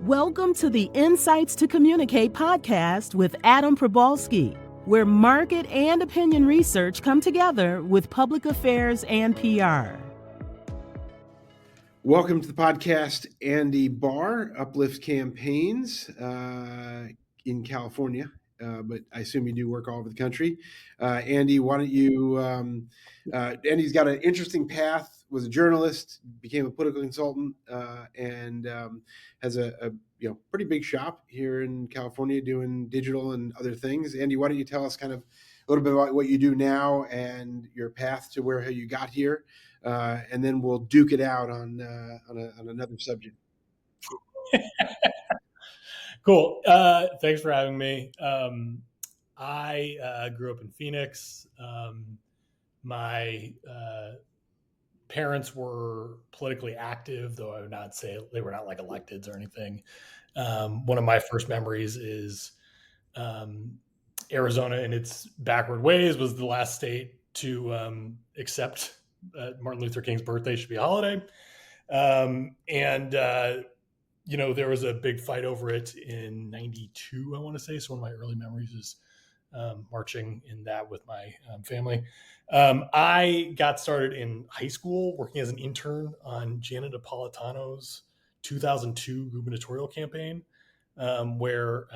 Welcome to the Insights to Communicate podcast with Adam Probalski, where market and opinion research come together with public affairs and PR. Welcome to the podcast, Andy Barr, Uplift campaigns in California, but I assume you do work all over the country. Andy, why don't you, Andy's got an interesting path, was a journalist, became a political consultant, and has a pretty big shop here in California doing digital and other things. Andy, why don't you tell us kind of a little bit about what you do now and your path to where you got here? And then we'll duke it out on another subject. Cool. Thanks for having me. I grew up in Phoenix. My parents were politically active, though I would not say they were not like electeds or anything. One of my first memories is Arizona in its backward ways was the last state to accept Martin Luther King's birthday should be a holiday. There was a big fight over it in 92, I want to say. So one of my early memories is marching in that with my family. I got started in high school working as an intern on Janet Napolitano's 2002 gubernatorial campaign, where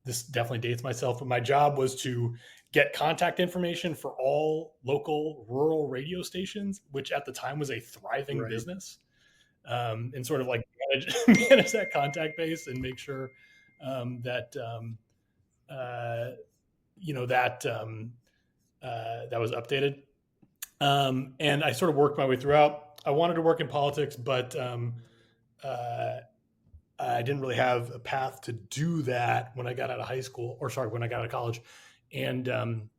this definitely dates myself, but my job was to get contact information for all local rural radio stations, which at the time was a thriving business, and sort of like manage that contact base and make sure that was updated. And I sort of worked my way throughout. I wanted to work in politics, but I didn't really have a path to do that when I got out of when I got out of college. And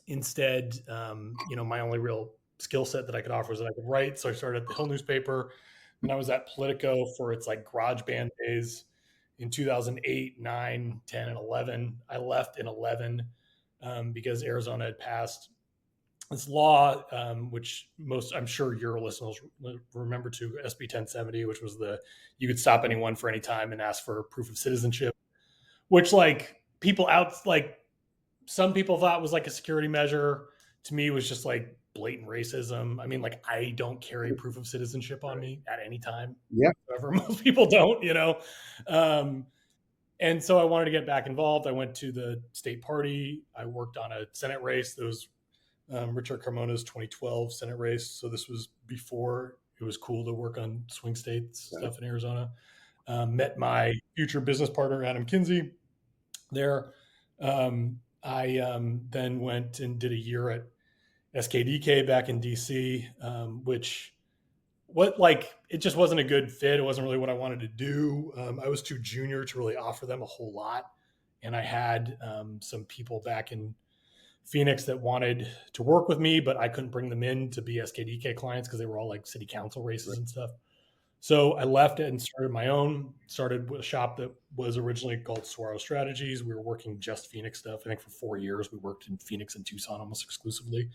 instead, my only real skill set that I could offer was that I could write. So I started at the Hill newspaper, and I was at Politico for its like garage band days in 2008, 9, 10, and 11. I left in 11 because Arizona had passed this law, which I'm sure your listeners remember too, SB 1070, which was you could stop anyone for any time and ask for proof of citizenship, which some people thought was like a security measure. To me, it was just like blatant racism. I mean, like I don't carry proof of citizenship on me at any time. Yeah. However, most people don't, and so I wanted to get back involved. I went to the state party. I worked on a Senate race. That was Richard Carmona's 2012 Senate race. So this was before it was cool to work on swing state stuff in Arizona. Met my future business partner, Adam Kinsey, there. I then went and did a year at SKDK back in DC, it just wasn't a good fit. It wasn't really what I wanted to do. I was too junior to really offer them a whole lot. And I had some people back in Phoenix that wanted to work with me, but I couldn't bring them in to be SKDK clients because they were all like city council races and stuff. So I left it and started with a shop that was originally called Saguaro Strategies. We were working just Phoenix stuff. I think for 4 years, we worked in Phoenix and Tucson almost exclusively.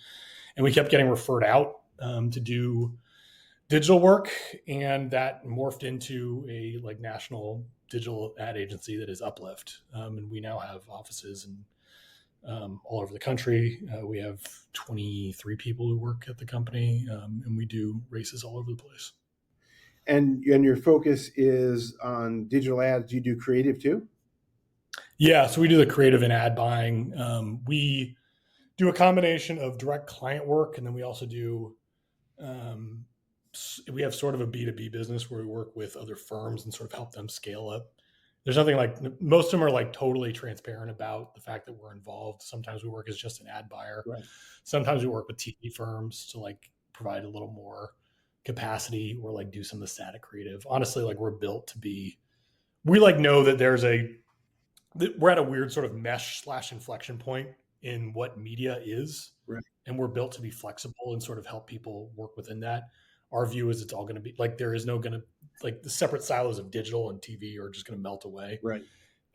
And we kept getting referred out to do digital work. And that morphed into a like national digital ad agency that is Uplift. And we now have offices all over the country. We have 23 people who work at the company, and we do races all over the place. And your focus is on digital ads. Do you do creative too? Yeah, so we do the creative and ad buying. We do a combination of direct client work, and then we also do, we have sort of a B2B business where we work with other firms and sort of help them scale up. There's nothing like, most of them are like totally transparent about the fact that we're involved. Sometimes we work as just an ad buyer. Right. Sometimes we work with TV firms to like provide a little more capacity or like do some of the static creative. Honestly, like we're built to be, we like know that we're at a weird sort of mesh / inflection point in what media is. Right. And we're built to be flexible and sort of help people work within that. Our view is it's all going to be like, there is no going to, like the separate silos of digital and TV are just going to melt away. Right.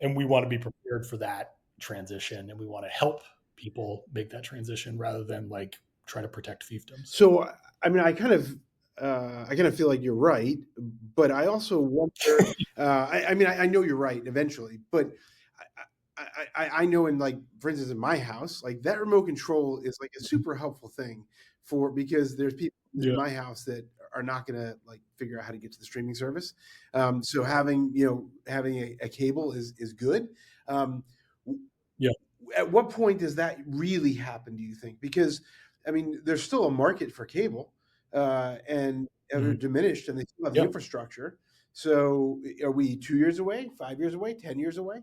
And we want to be prepared for that transition. And we want to help people make that transition rather than like try to protect fiefdoms. So, I mean, I kind of feel like you're right, but I also wonder. I mean, I know you're right eventually, but I know in, like, for instance, in my house, like, that remote control is like a super helpful thing because there's people Yeah. in my house that are not going to like figure out how to get to the streaming service. So having a cable is good. Um, Yeah. at what point does that really happen, do you think? Because I mean, there's still a market for cable, and they're diminished, and they still have the Yep. infrastructure. So are we 2 years away, 5 years away, 10 years away?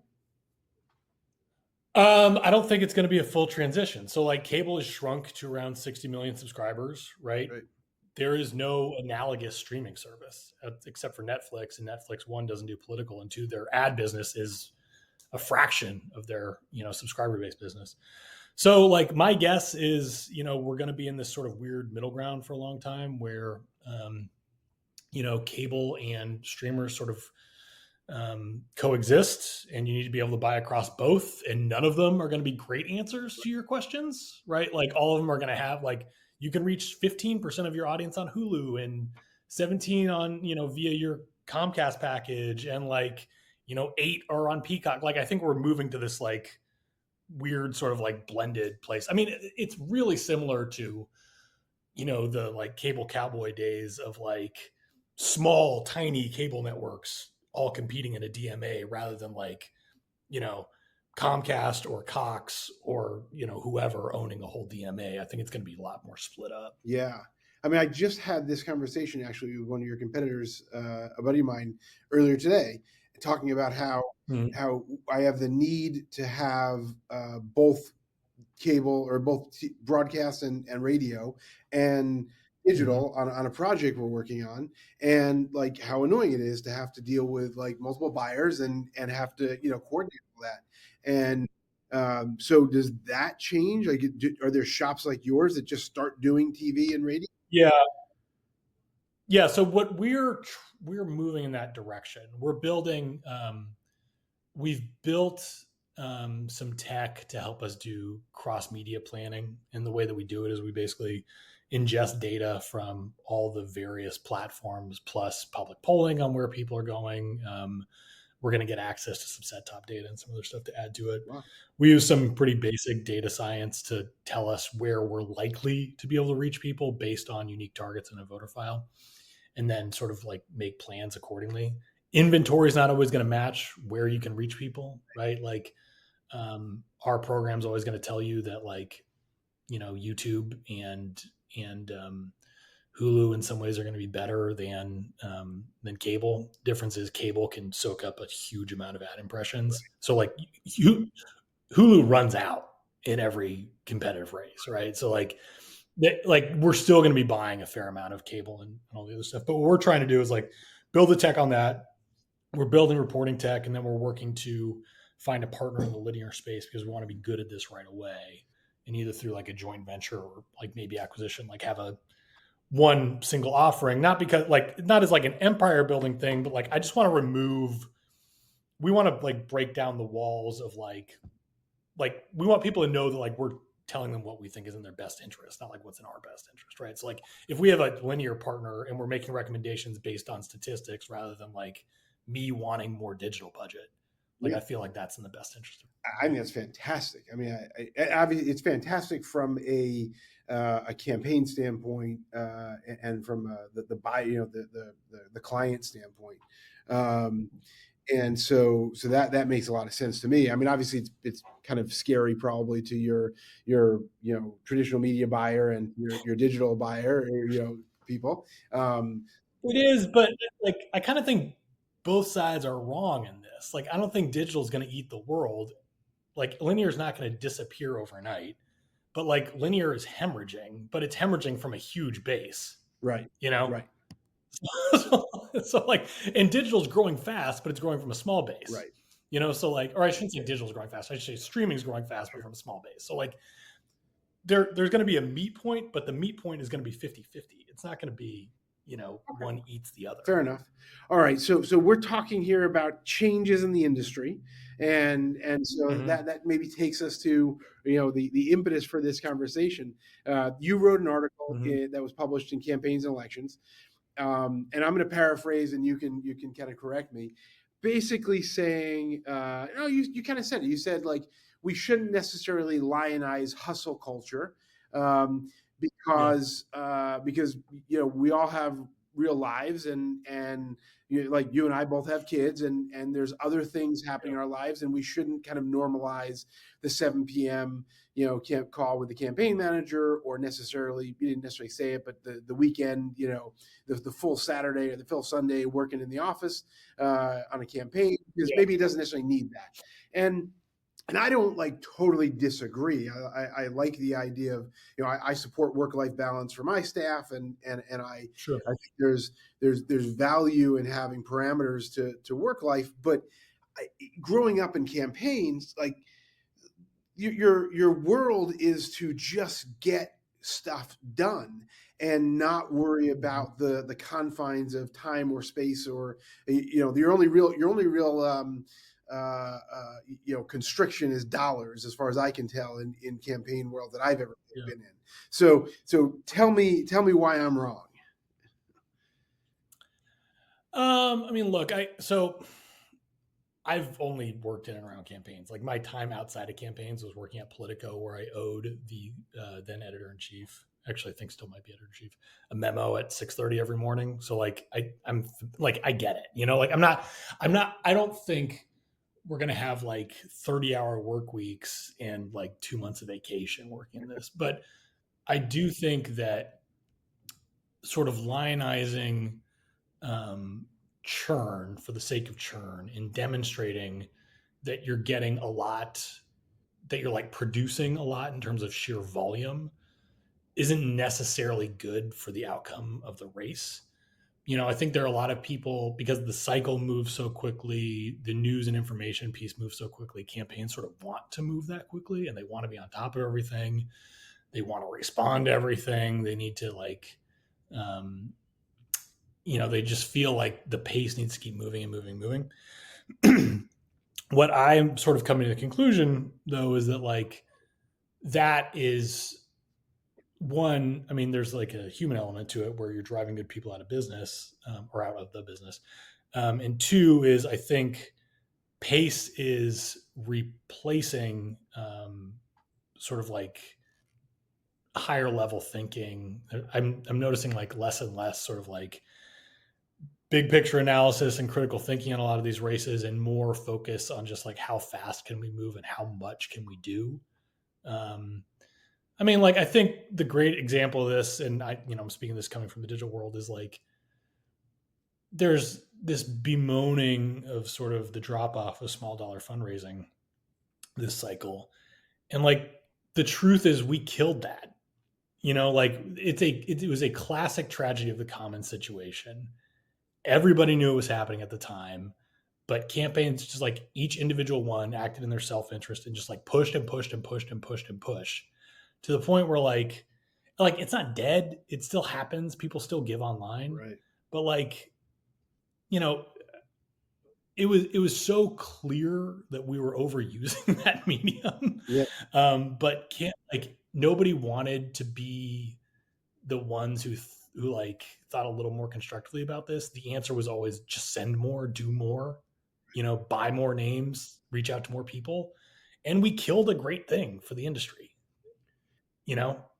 I don't think it's going to be a full transition. So like cable is shrunk to around 60 million subscribers, right? There is no analogous streaming service except for Netflix, and Netflix, one, doesn't do political, and two, their ad business is a fraction of their, subscriber based business. So like my guess is, we're going to be in this sort of weird middle ground for a long time where, cable and streamers sort of coexist, and you need to be able to buy across both, and none of them are going to be great answers to your questions, right? Like all of them are going to have, like, you can reach 15% of your audience on Hulu and 17 on, via your Comcast package, and like, 8 are on Peacock. Like I think we're moving to this like weird sort of like blended place. I mean, it's really similar to, the like cable cowboy days of like small tiny cable networks all competing in a DMA rather than like, Comcast or Cox or, whoever owning a whole DMA. I think it's going to be a lot more split up. Yeah. I mean, I just had this conversation actually with one of your competitors, a buddy of mine, earlier today, talking about how I have the need to have both cable or both broadcast and radio and digital on a project we're working on, and like how annoying it is to have to deal with like multiple buyers and have to coordinate all that. And so does that change? Like, are there shops like yours that just start doing TV and radio? Yeah. So what we're moving in that direction. We're building. We've built some tech to help us do cross media planning, and the way that we do it is we basically ingest data from all the various platforms plus public polling on where people are going. We're going to get access to some set top data and some other stuff to add to it. Wow. We use some pretty basic data science to tell us where we're likely to be able to reach people based on unique targets in a voter file, and then sort of like make plans accordingly. Inventory is not always going to match where you can reach people, right? Like our program's always going to tell you that like, YouTube and Hulu in some ways are going to be better than cable. Difference is cable can soak up a huge amount of ad impressions. Right. So like Hulu runs out in every competitive race, right? So like we're still going to be buying a fair amount of cable and all the other stuff. But what we're trying to do is like build the tech on that. We're building reporting tech, and then we're working to find a partner in the linear space because we want to be good at this right away, and either through like a joint venture or like maybe acquisition, like have a one single offering, not as like an empire building thing, but like I just want to we want to like break down the walls of like we want people to know that like we're telling them what we think is in their best interest, not like what's in our best interest, right? So like if we have a linear partner and we're making recommendations based on statistics rather than like me wanting more digital budget, like I feel like that's in the best interest. I think that's fantastic. I mean, it's fantastic from a campaign standpoint, and from the buy, the client standpoint. And so that makes a lot of sense to me. I mean, obviously it's kind of scary probably to your traditional media buyer and your digital buyer, people. It is, but like I kind of think both sides are wrong in this. Like I don't think digital is going to eat the world. Like linear is not going to disappear overnight, but like linear is hemorrhaging, but it's hemorrhaging from a huge base. Right. Right. So like, and digital is growing fast, but it's growing from a small base. Right. So like, or I shouldn't say digital is growing fast. I should say streaming is growing fast, but from a small base. So like there's going to be a meet point, but the meet point is going to be 50-50. It's not going to be, one eats the other. Fair enough. All right. So we're talking here about changes in the industry, and so that maybe takes us to the impetus for this conversation. You wrote an article that was published in Campaigns and Elections, and I'm going to paraphrase, and you can kind of correct me. Basically saying, no, you kind of said it. You said like we shouldn't necessarily lionize hustle culture, Yeah. because we all have real lives, and like you and I both have kids, and there's other things happening Yeah. in our lives, and we shouldn't kind of normalize the 7 p.m. Can't call with the campaign manager, or necessarily, you didn't necessarily say it, but the weekend, the full Saturday or the full Sunday working in the office on a campaign, because Yeah. maybe it doesn't necessarily need that. And I don't like totally disagree. I like the idea of, I support work-life balance for my staff, and I Sure. think there's value in having parameters to work life. But growing up in campaigns, like your world is to just get stuff done and not worry Mhm. about the confines of time or space, or your only real constriction is dollars, as far as I can tell, in campaign world that I've ever Yeah. been in. So tell me why I'm wrong. I mean, look, I've only worked in and around campaigns. Like my time outside of campaigns was working at Politico, where I owed the then editor in chief, actually I think still might be editor in chief, a memo at 6:30 every morning. So like I'm like I get it, like I don't think we're gonna have like 30-hour work weeks and like 2 months of vacation working this, but I do think that sort of lionizing um, churn for the sake of churn and demonstrating that you're getting a lot, that you're like producing a lot in terms of sheer volume, isn't necessarily good for the outcome of the race. I think there are a lot of people, because the cycle moves so quickly, the news and information piece moves so quickly, campaigns sort of want to move that quickly, and they want to be on top of everything. They want to respond to everything. They need to um, they just feel like the pace needs to keep moving and moving, moving. What I'm sort of coming to the conclusion, though, is that like that is one. I mean, there's like a human element to it where you're driving good people out of business, or out of the business. And two is, I think pace is replacing sort of like higher level thinking. I'm noticing like less and less sort of like big picture analysis and critical thinking on a lot of these races, and more focus on just like how fast can we move and how much can we do. Um, I mean, like I think the great example of this, and I'm speaking this coming from the digital world, is like there's this bemoaning of sort of the drop off of small dollar fundraising this cycle, and like the truth is we killed that. Like it was a classic tragedy of the common situation. Everybody knew it was happening at the time, but campaigns, just like each individual one, acted in their self-interest and just like pushed and pushed and pushed and pushed and pushed to the point where like it's not dead. It still happens. People still give online, Right. but like, you know, it was so clear that we were overusing that medium. Yeah. But can't like nobody wanted to be the ones who like thought a little more constructively about this. The answer was always just send more, do more, buy more names, reach out to more people. And we killed a great thing for the industry,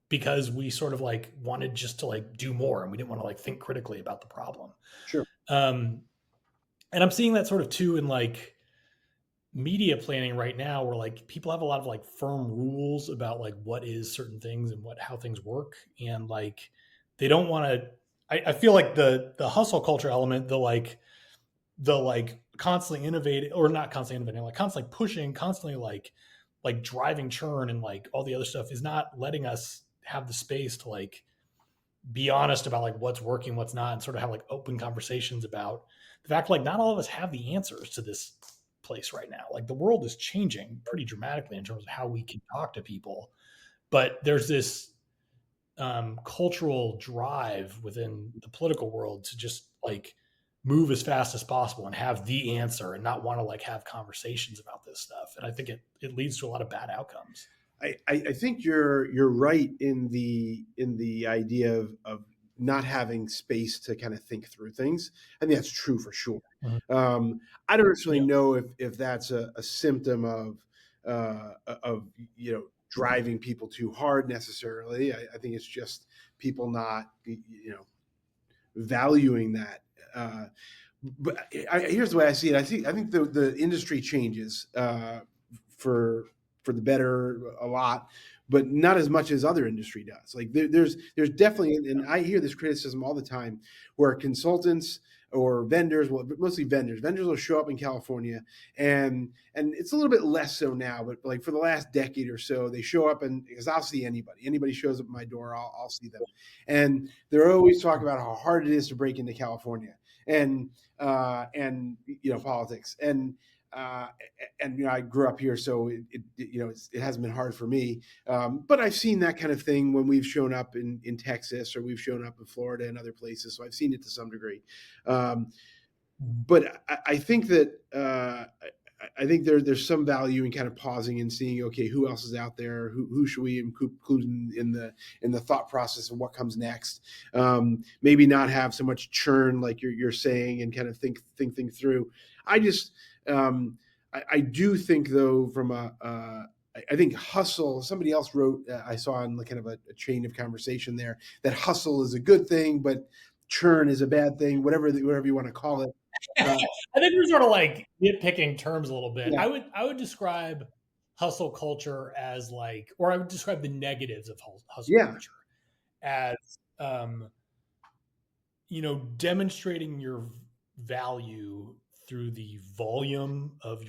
because we sort of like wanted just to like do more, and we didn't want to like think critically about the problem. Sure. Um, and I'm seeing that sort of too in like media planning right now, where like people have a lot of like firm rules about like what is certain things and how things work, and like they don't want to. I feel like the hustle culture element, the constantly innovating, or not constantly innovating, like constantly pushing, constantly like driving churn and like all the other stuff, is not letting us have the space to like be honest about like what's working, what's not, and sort of have like open conversations about the fact like not all of us have the answers to this place right now. Like the world is changing pretty dramatically in terms of how we can talk to people, but there's this cultural drive within the political world to just like move as fast as possible and have the answer and not want to like have conversations about this stuff. And I think it leads to a lot of bad outcomes. I think you're right in the idea of not having space to kind of think through things. I think that's true for sure. Mhm. I don't necessarily Yeah. know if that's a symptom of driving people too hard necessarily. I think it's just people not valuing that. But here's the way I see it. I think the industry changes for the better a lot, but not as much as other industry does. Like there's definitely, and I hear this criticism all the time, where consultants or vendors, well, mostly vendors will show up in California, and it's a little bit less so now, but like for the last decade or so, they show up, and because I'll see anybody shows up at my door, I'll see them, and they're always talking about how hard it is to break into California and politics and I grew up here, so it hasn't been hard for me. But I've seen that kind of thing when we've shown up in Texas, or we've shown up in Florida and other places. So I've seen it to some degree. But I think that I think there's some value in kind of pausing and seeing, okay, who else is out there? Who should we include in the thought process of what comes next? Maybe not have so much churn like you're saying, and kind of think things through. I just I do think, though, from I think hustle. Somebody else wrote, I saw in kind of a chain of conversation there, that hustle is a good thing, but churn is a bad thing. Whatever you want to call it. I think we're sort of like nitpicking terms a little bit. Yeah. I would describe hustle culture as or I would describe the negatives of hustle culture as, demonstrating your value through the volume of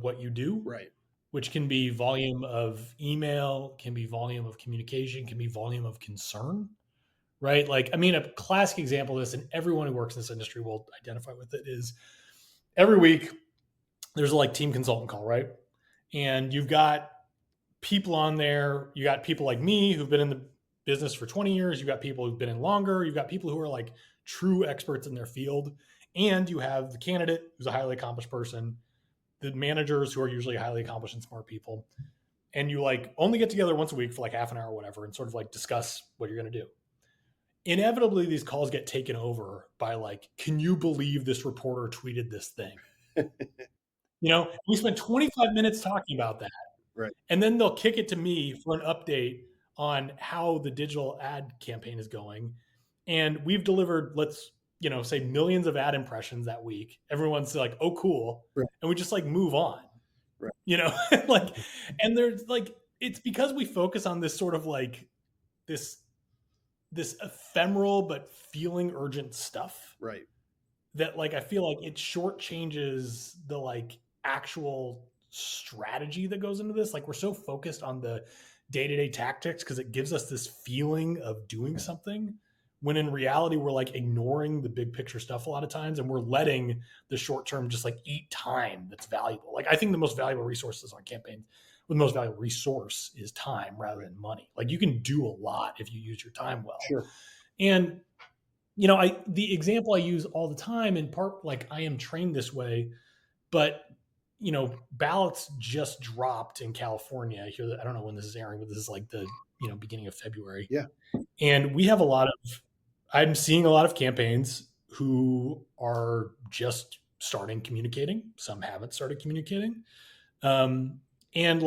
what you do, Right. which can be volume of email, can be volume of communication, can be volume of concern, right? Like, I mean, a classic example of this, and everyone who works in this industry will identify with it, is every week there's a team consultant call, right? And you've got people on there. You got people like me who've been in the business for 20 years. You've got people who've been in longer. You've got people who are true experts in their field. And you have the candidate who's a highly accomplished person, the managers who are usually highly accomplished and smart people. And you only get together once a week for half an hour or whatever, and sort of discuss what you're going to do. Inevitably, these calls get taken over by can you believe this reporter tweeted this thing? We spent 25 minutes talking about that. Right. And then they'll kick it to me for an update on how the digital ad campaign is going. And we've delivered, let's, say millions of ad impressions that week. Everyone's like, oh, cool. Right. And we just move on, right. And there's it's because we focus on this sort of this ephemeral but feeling urgent stuff. Right. That I feel it shortchanges the actual strategy that goes into this. We're so focused on the day-to-day tactics because it gives us this feeling of doing something, when in reality we're ignoring the big picture stuff a lot of times, and we're letting the short term just eat time that's valuable. I think the most valuable resources on campaigns, the most valuable resource is time rather than money. You can do a lot if you use your time well. Sure. And the example I use all the time, in part, I am trained this way, but ballots just dropped in California here. I don't know when this is airing, but this is the beginning of February. Yeah. And I'm seeing a lot of campaigns who are just starting communicating. Some haven't started communicating. And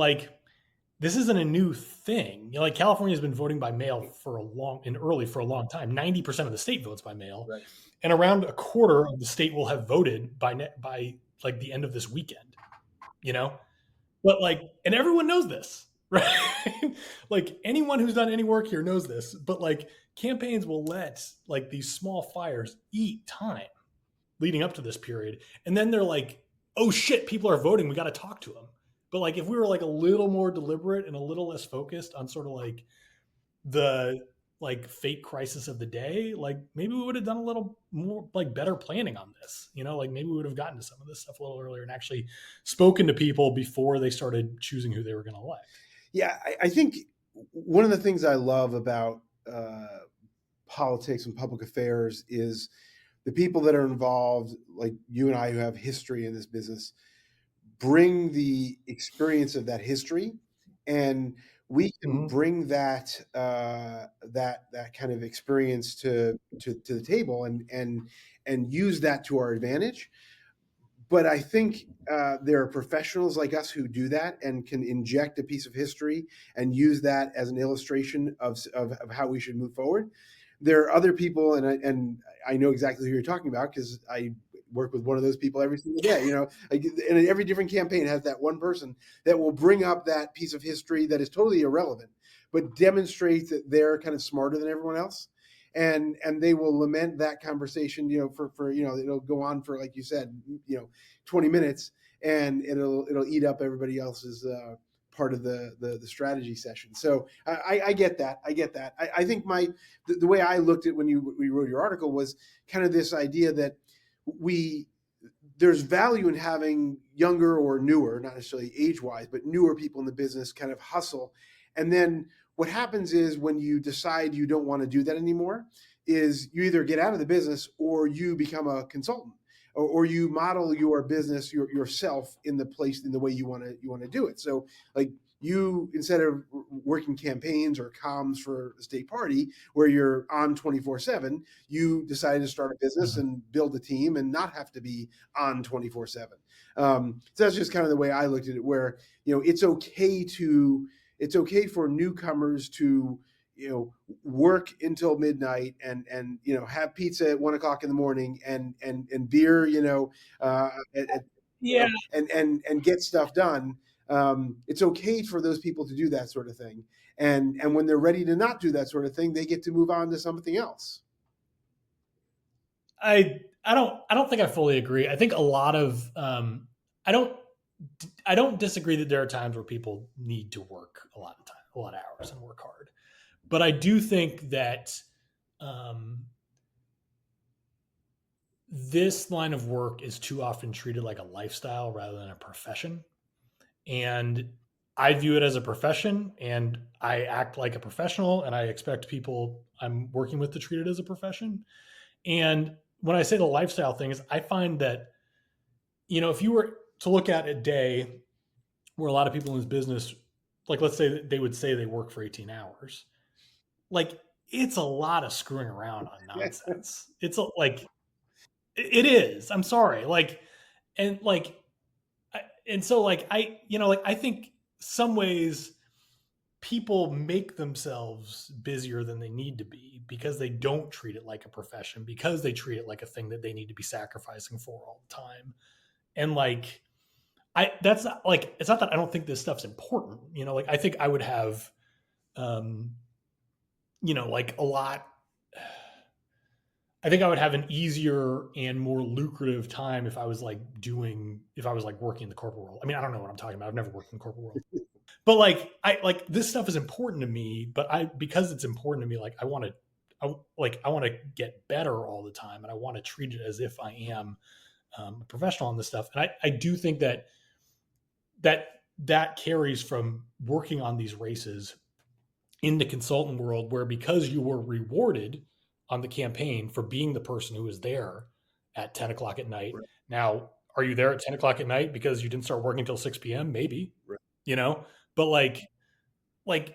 this isn't a new thing. California has been voting by mail for a long time. 90% of the state votes by mail. Right. And around a quarter of the state will have voted by the end of this weekend, but and everyone knows this, right? Anyone who's done any work here knows this, but campaigns will let these small fires eat time leading up to this period. And then they're oh shit, people are voting. We got to talk to them. But if we were a little more deliberate and a little less focused on sort of the fake crisis of the day, maybe we would have done a little more better planning on this, maybe we would have gotten to some of this stuff a little earlier and actually spoken to people before they started choosing who they were going to elect. Yeah, I think one of the things I love about politics and public affairs is the people that are involved, like you and I, who have history in this business, bring the experience of that history. And we can Mhm. bring that kind of experience to the table and use that to our advantage. But I think there are professionals like us who do that and can inject a piece of history and use that as an illustration of how we should move forward. There are other people, and I know exactly who you're talking about because I work with one of those people every single day. And every different campaign has that one person that will bring up that piece of history that is totally irrelevant, but demonstrates that they're kind of smarter than everyone else, and they will lament that conversation, for it'll go on for, like you said, 20 minutes, and it'll eat up everybody else's part of the strategy session. So I get that. I think the way I looked at when we wrote your article was kind of this idea that we there's value in having younger or newer, not necessarily age wise, but newer people in the business kind of hustle. And then what happens is when you decide you don't want to do that anymore, is you either get out of the business or you become a consultant, or you model your business yourself in the way you want to do it. So like, you, instead of working campaigns or comms for the state party where you're on 24/7, you decided to start a business Mhm. and build a team and not have to be on 24/7. So that's just kind of the way I looked at it, where it's okay for newcomers to work until midnight and have pizza at 1 o'clock in the morning and beer Yeah, and get stuff done. It's okay for those people to do that sort of thing, and when they're ready to not do that sort of thing, they get to move on to something else. I don't think I fully agree. I think a lot of I don't I don't disagree that there are times where people need to work a lot of time, a lot of hours, and work hard. But I do think that um, this line of work is too often treated like a lifestyle rather than a profession. And I view it as a profession, and I act like a professional, and I expect people I'm working with to treat it as a profession. And when I say the lifestyle thing is, I find that, if you were to look at a day where a lot of people in this business, like let's say that they would say they work for 18 hours, like it's a lot of screwing around on nonsense. Like, it is. I'm sorry. And like, and so like, I think some ways people make themselves busier than they need to be because they don't treat it like a profession, because they treat it like a thing that they need to be sacrificing for all the time. And like, that's not like, it's not that I don't think this stuff's important. Like I think I would have, um, like a lot. I think I would have an easier and more lucrative time if I was working in the corporate world. I mean, I don't know what I'm talking about. I've never worked in the corporate world. But like, I like this stuff is important to me, but because it's important to me, like I want to get better all the time, and I want to treat it as if I am a professional on this stuff. And I do think that carries from working on these races in the consultant world, where because you were rewarded on the campaign for being the person who was there at 10 o'clock at night. Right. Now, are you there at 10 o'clock at night because you didn't start working until 6 p.m.? Maybe, Right. you know, but like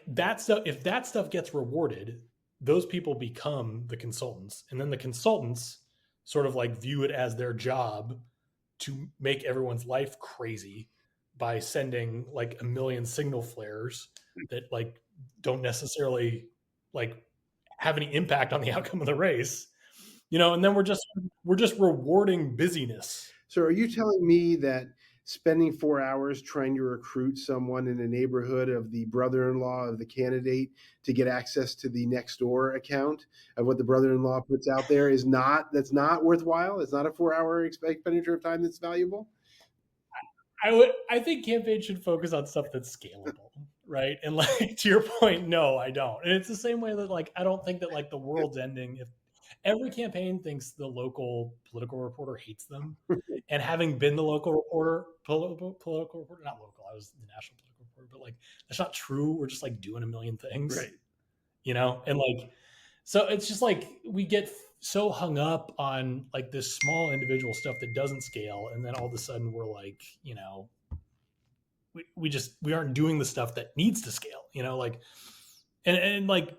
that stuff, if that stuff gets rewarded, those people become the consultants. And then the consultants sort of like view it as their job to make everyone's life crazy by sending like a million signal flares that like don't necessarily like have any impact on the outcome of the race, and then we're just rewarding busyness. So are you telling me that spending 4 hours trying to recruit someone in a neighborhood of the brother-in-law of the candidate to get access to the Nextdoor account of what the brother-in-law puts out there that's not worthwhile? It's not a 4 hour expenditure of time that's valuable? I think campaigns should focus on stuff that's scalable, right? And like to your point, no, I don't. And it's the same way that like I don't think that like the world's ending if every campaign thinks the local political reporter hates them. And having been the local reporter, political reporter, not local, I was the national political reporter, but like that's not true. We're just like doing a million things, Right. and like so it's just like we get so hung up on like this small individual stuff that doesn't scale, and then all of a sudden we're like, we aren't doing the stuff that needs to scale, like, and like,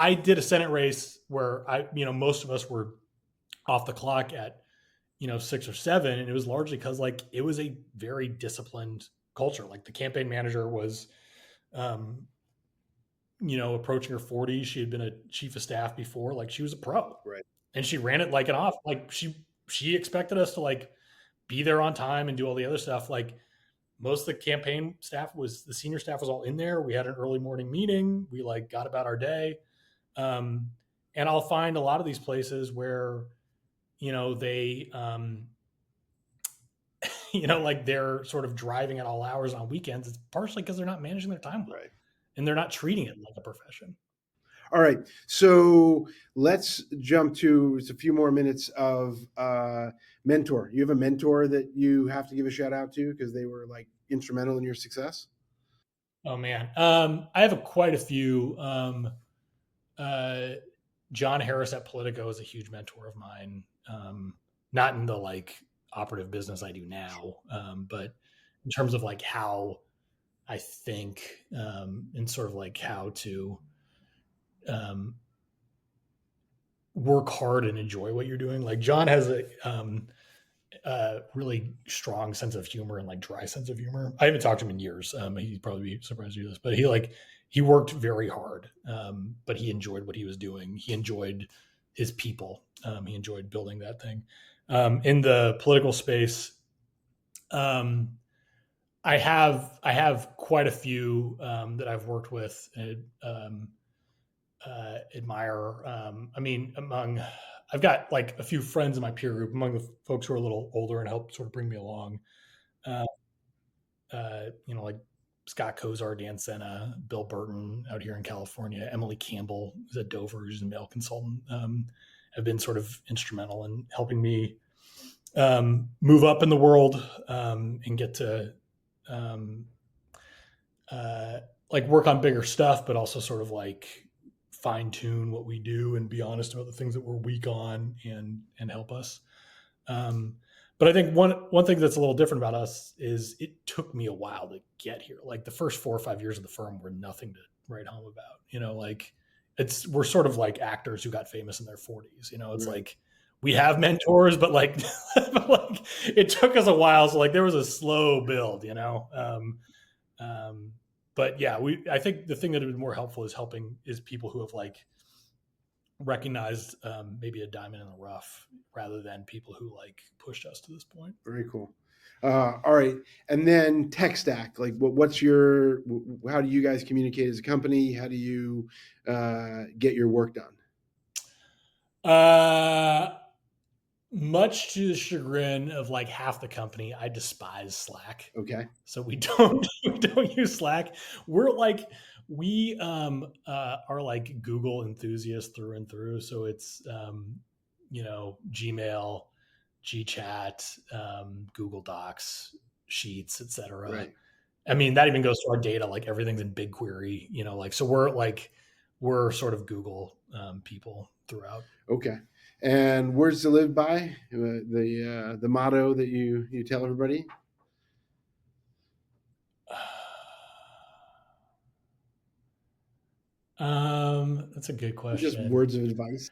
I did a Senate race where most of us were off the clock at, 6 or 7. And it was largely because like, it was a very disciplined culture. Like the campaign manager was, approaching her 40s. She had been a chief of staff before, like she was a pro, Right. and she ran it like an off. Like she expected us to like be there on time and do all the other stuff. Like most of the campaign staff the senior staff was all in there. We had an early morning meeting. We like got about our day. And I'll find a lot of these places where, they, like they're sort of driving at all hours on weekends. It's partially because they're not managing their time well, Right. and they're not treating it like a profession. All right. So let's jump to a few more minutes of mentor. You have a mentor that you have to give a shout out to because they were like instrumental in your success? Oh man. I have quite a few. John Harris at Politico is a huge mentor of mine. Not in the like operative business I do now, but in terms of like how I think, and sort of like how to work hard and enjoy what you're doing. Like John has a really strong sense of humor and like dry sense of humor. I haven't talked to him in years. He'd probably be surprised to hear this, but he worked very hard, but he enjoyed what he was doing. He enjoyed his people. He enjoyed building that thing. In the political space, I have quite a few that I've worked with and admire. I've got like a few friends in my peer group among the folks who are a little older and help sort of bring me along. Like Scott Kozar, Dan Senna, Bill Burton out here in California, Emily Campbell, who's at Dover, who's a mail consultant, have been sort of instrumental in helping me move up in the world and get to like work on bigger stuff, but also sort of like fine tune what we do and be honest about the things that we're weak on and help us. But I think one thing that's a little different about us is it took me a while to get here. Like the first 4 or 5 years of the firm were nothing to write home about, like we're sort of like actors who got famous in their 40s, it's right. Like we have mentors, but like, it took us a while. So like there was a slow build, but yeah, I think the thing that would be more helpful is people who have like recognized maybe a diamond in the rough rather than people who like pushed us to this point. Very cool. All right. And then tech stack, like how do you guys communicate as a company? How do you get your work done? Much to the chagrin of like half the company, I despise Slack. Okay. So we don't use Slack. We're like, we are like Google enthusiasts through and through. So it's, Gmail, GChat, Google Docs, Sheets, etc. Right. I mean, that even goes to our data, like everything's in BigQuery, so we're sort of Google people throughout. Okay. And words to live by, the motto that you tell everybody? That's a good question. Just words of advice.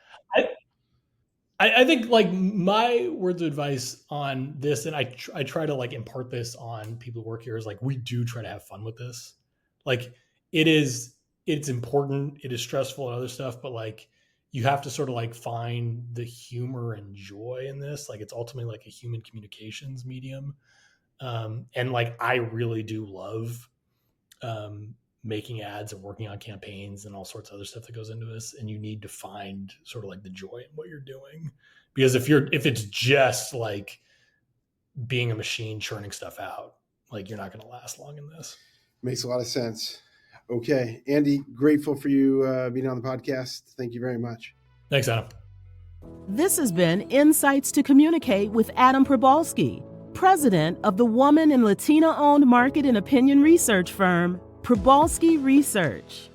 I think like my words of advice on this, and I try to like impart this on people who work here, is like, we do try to have fun with this. Like it's important. It is stressful and other stuff, but like, you have to sort of like find the humor and joy in this. Like it's ultimately like a human communications medium. And like, I really do love making ads and working on campaigns and all sorts of other stuff that goes into this. And you need to find sort of like the joy in what you're doing, because if it's just like being a machine churning stuff out, like you're not going to last long in this. Makes a lot of sense. Okay. Andy, grateful for you being on the podcast. Thank you very much. Thanks, Adam. This has been Insights to Communicate with Adam Probalski, president of the woman and Latina-owned market and opinion research firm, Probalski Research.